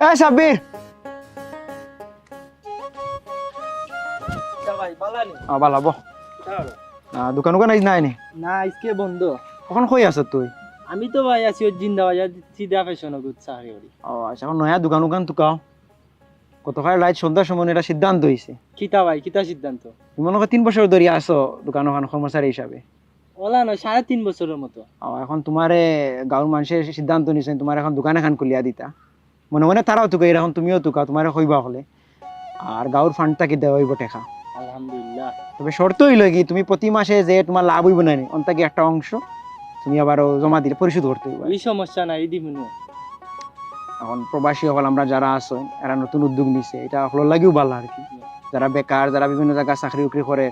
এ সাব্বির ভাই পালানি ভালো বহ দোকান দোকান আইজ নাই নি না আজকে বন্ধ। কখন কই আছ তুই? আমি তো ভাই আছি ওই জিন্দাবাজার সিধা ফ্যাশন চাকরি করি। ও আচ্ছা এখন নয়া দোকান দোকান তুকাও গতকাল রাত সন্ধ্যার সময় এটা সিদ্ধান্ত হয়েছে। কিতা ভাই কিতা সিদ্ধান্ত? তুমি মনে হয় 3 বছর ধরে আছো দোকান ওখান কর্মচারী হিসাবে। ওলা নয় 3.5 বছরের মতো। এখন তোমারে গাঁৱৰ মানুষের সিদ্ধান্ত নিছে তোমার এখন দোকান এখন খুলিয়া দিতা মনে মনে তারাও তুকা এখন তুমিও তুকা তোমার কইবা হলে আর গাঁৱৰ ফান্ড তাকে দেওয়া হইব টেকা। আলহামদুলিল্লাহ। তবে শর্ত হইল কি তুমি প্রতি মাসে যে তোমার লাভ হইব না অন্তাকে একটা অংশ তুমি আবার জমা দিলে পরিশোধ করতে হইব। এই সমস্যা নাই দিমুনু। এখন প্রবাসী হল আমরা যারা আছো এরা নতুন উদ্যোগ নিছে এটা হল লাগিও ভালো আর কি। যারা বেকার যারা বিভিন্ন জায়গায় চাকরি উকরি করে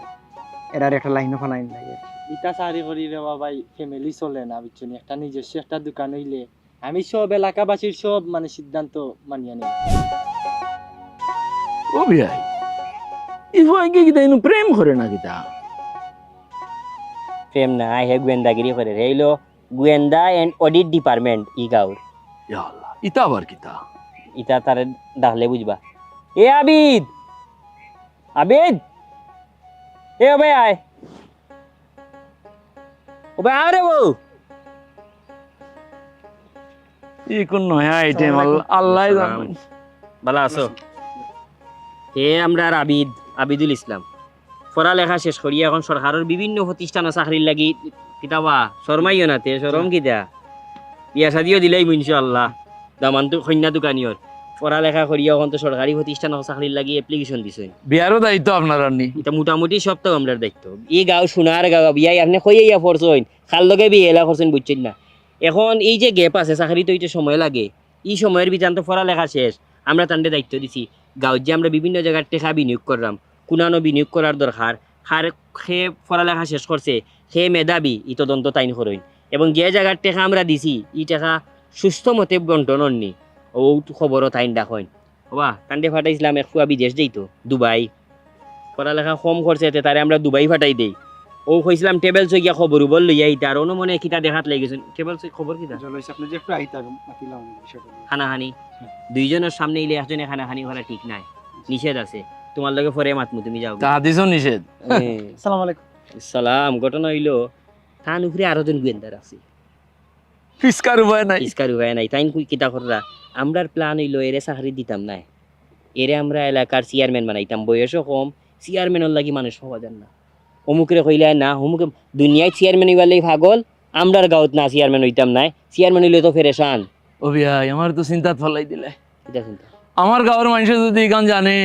এরার একটা লাইনও ফালাইন লাগে। ইটা চাকরি করি রে ভাই ফ্যামিলি চলে না বুঝছেন, একটা নিজস্ব একটা দোকান হইলে আমি সব এলাকাবাসীর সব মানে সিদ্ধান্ত মানিয়ে নিই। ও ভাই ইফাইকে কিতা ইনু প্রেম করে না কিতা? প্রেম না হে গোয়েন্দাগিরি করে হেইলো গোয়েন্দা এন্ড অডিট ডিপার্টমেন্ট ই গাঁওর। ইয়া আল্লাহ ইতা আবার কিতা? ইটা তারে ডাকলে বুঝবা। এ আবিদ আবিদ এ ওবে আয় ওবে আরে বউ ই কোন নয়া আইটেম আল্লাহ জানে। ভালো আছো? হে আমরা আর আবিদুল ইসলাম পড়ালেখা শেষ করি এখন সরকারের বিভিন্ন প্রতিষ্ঠানে চাকরির লাগি কিতাবা শর্মাইও নাতে শরম কিতা বিয়া শাদিও দিলাই ইনশাআল্লাহ দামান্তু কন্যা দোকানিয়র পড়ালেখা করি এখন তো সরকারি প্রতিষ্ঠানে চাকরির লাগি অ্যাপ্লিকেশন দিছেন। বিয়ারও দায়িত্ব আপনার আনি। এটা মোটামুটি সব তো আমরা দায়িত্ব। এই গাঁও সোনার গাঁও বিয়াই আপনি কইয়া পড়ছেন খাল লগে বিয়ে এলা করছেন বুঝছেন না। এখন এই যে গ্যাপ আছে চাকরি তো এটা সময় লাগে, এই সময়ের ভিতরে তো পড়ালেখা শেষ আমরা তান্ডে দায়িত্ব দিছি গাঁও যে আমরা বিভিন্ন জায়গার টেকা বিনিয়োগ করলাম কোনানো বিনিয়োগ করার দরকার হার সে পড়ালেখা শেষ করছে সে মেধাবী ই তদন্ত তাইন করইন এবং যে জায়গার টেকা আমরা দিছি ই টেকা সুস্থ মতে বন্টন নি ও খবরও তাইন ডাকইন হবা তান্ডে ফাটাইছিলাম এক ফুয়া বিদেশ যাইতো দুবাই পড়ালেখা কম করছে তারে আমরা দুবাই ফাটাই দেই ও কইছিলাম টেবিল চই গিয়া খবর বল লইয়া ইটা আর মনে কিতা দেখাত লাগিয়েছেন টেবিল চই খবর কিতা আপনি যে একটু আইতা মাতিলাম বিষয়টা খানাহানি দুইজনের সামনে ইলে একজনে খানাহানি করা ঠিক নাই, নিষেধ আছে। তোমার লগে পরে মাতমু তুমি যাও। তা দিছ নিষেধ। আসসালামু আলাইকুম। সালাম। ঘটনা হইলো থান উপরে আরো জন গোয়েন্দার আছে ফিসকার উপায় নাই। ইস্কার উপায় নাই তাইন কিতা কররা আমরার প্ল্যান হইলো এরে চাকরি দিতাম না এরে আমরা এলাকার চেয়ারম্যান বানাইতাম বয়সও কম চেয়ারম্যানের লাগি মানুষ হওয়া যান না অমুকরে কইলে না অমুকে দুনিয়ায় চেয়ারম্যান হইবার লাগি পাগল আমরার গাঁৱত না চেয়ারম্যান হইতাম না চেয়ারম্যান হইলে তো ফেরেশান। ও ভাই আমার তো চিন্তাত ফলাই দিলে। কিতা চিন্তা? আমার গাঁৱৰ মানুষে যদি গান জানে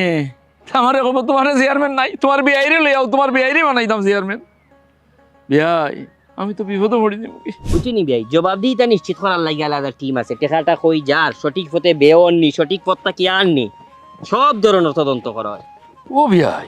আমার কব তোমার চেয়ারম্যান নাই তোমার বিয়াইরে লইয়াও তোমার বিয়াইরে বানাইতাম চেয়ারম্যান। বিয়াই আমি তো বিপদে পড়ি দিব কি বুঝিনি ভাই জবাবদিহিতা নিশ্চিত করার লাগে আলাদা টিম আছে টেকাটা কই যার সঠিক পথে বেয়ন নি সঠিক পথটা কি আননি সব ধরনের তদন্ত করা হয়। ও ভাই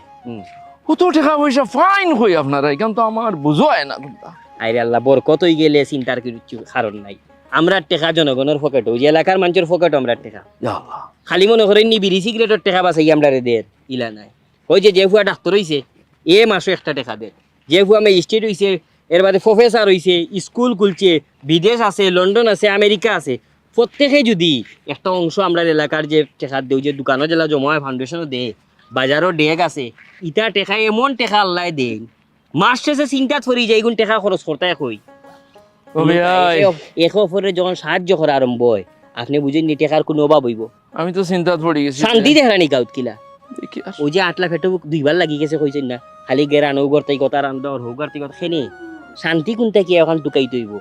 ও তো টাকা পয়সা ফাইন হই আপনারা এখন তো আমার বুঝোয় না কোনটা। আইরে আল্লাহ বরকতই গেলে চিন্তার কিছু কারণ নাই। আমরা টেকা জনগণের পকেট ওই যে এলাকার মানুষের পকেট আমরা টেকা ইয়া আল্লাহ খালি মনে করেন নি বিড়ি সিগারেটের টেকা বাঁচাই আমরা দের ইলা নাই। ওই যে ফুয়া ডাক্তার হইছে এ মাসও একটা টেকা দেয় যে ফুয়া ম্যাজিস্ট্রেট হইছে এর বাদে প্রফেসর হইছে স্কুল খুলছে বিদেশ আছে লন্ডন আছে আমেরিকা আছে প্রত্যেকে যদি একটা অংশ আমরা এলাকার যে টেকা দেও যে দোকানও জেলা জমা হয় ফাউন্ডেশনও দে বাজারও ডেক আছে ইটা টেকা এমন টেকা আল্লাহ দেন মাস শেষে চিন্তাত ফরি যায় এগুন টেকা খরচ করতে কই। ও ভাই এক অপরে যখন সাহায্য করা আরম্ভ হয় আপনি বুঝেন নি টেকার কোনো অভাব হইব আমি তো চিন্তাত পড়ি গেছি। শান্তি দেখানি গাঁত কিলা দেখি আস। ওই যে আটলা ফেটো দুইবার লাগি গেছে কইছেন না খালি গেরা নৌগর তাই কথা রান্দর হৌগর তাই কথা খেনে শান্তি কোনটা কি এখন টুকাই তৈব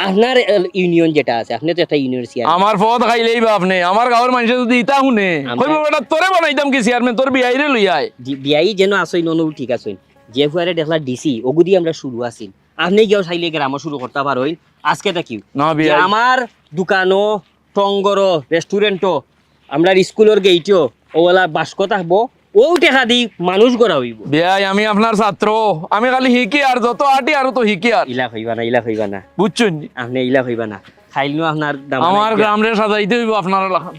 আপনার ইউনিয়ন যেটা আছে আপনি তো একটা ইউনিয়ন চেয়ার আমার পথ খাইলেই বা আপনি আমার গাঁৱৰ মানুষে যদি ইতা শুনে আমরা- কইব বেটা তোরে বানাইতাম কি চেয়ারম্যান তোর বিয়াইরে লই আয়। বিয়াই যেন আসই ননু ঠিক আছে যে ফুয়ারে দেখলা ডিসি ওগুদি আমরা শুরু আছি আপনি গিয়েও চাইলে গ্রামও শুরু করতে পারোই আজকে দেখিও না যে বিয়াই আমার দোকানও টঙ্গরও রেস্টুরেন্টও আমরা স্কুলের গেইটও ওলা বাস্ক থাকবো ও টেকা দি মানুষ গড়া হইব। বিয়াই আমি আপনার ছাত্র আমি খালি শিকি আর যত আটি আর তো শিকি আর ইলা হইবা না বুঝছেন নি? আপনি ইলা হইবা না খাইলনো আপনার দাম আমার গ্রামরে সাজাইতে হইব আপনার এলাকান।